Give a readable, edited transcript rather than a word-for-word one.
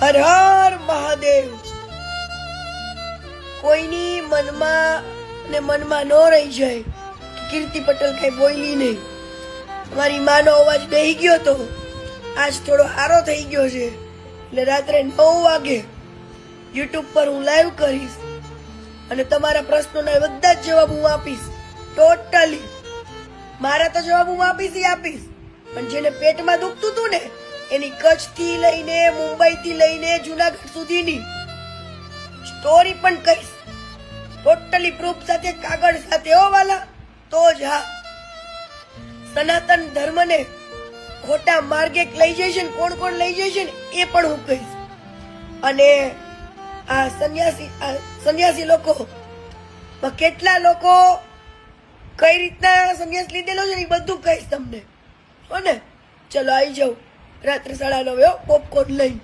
હર હર મહાદેવ. કોઈની મનમાં ને મનમાં ન રહી જાય કે કીર્તિ પટેલ કઈ બોલી નહીં. મારી માનો અવાજ બેહી ગયો તો આજ થોડો હારો થઈ ગયો છે, એટલે રાત્રે 9 વાગે યુટ્યુબ પર હું લાઈવ કરીશ અને તમારા પ્રશ્નોના બધા જ જવાબ હું આપીશ. ટોટલી મારા તો જવાબ હું આપીશ, પણ જેને પેટમાં દુખતું હતું ને એની કચ્છ થી લઈને મુંબઈ થી લઈને જુનાગઢ સુધીની સ્ટોરી પણ કહીશ, ટોટલી પ્રૂફ સાથે, કાગળ સાથે. હો વાલા, તો જ હા, સનાતન ધર્મને ખોટા માર્ગે લઈ જાય છે ને કોણ લઈ જાય છે ને એ પણ હું કહીશ. અને આ સંન્યાસી લોકો કેટલા લોકો કઈ રીતના સંન્યાસ લીધેલો છે ને એ બધું કહીશ તમને. હો ને? ચલો આવી જાઉં રાત્રે 9:30 પોપકોર્ન લઈને.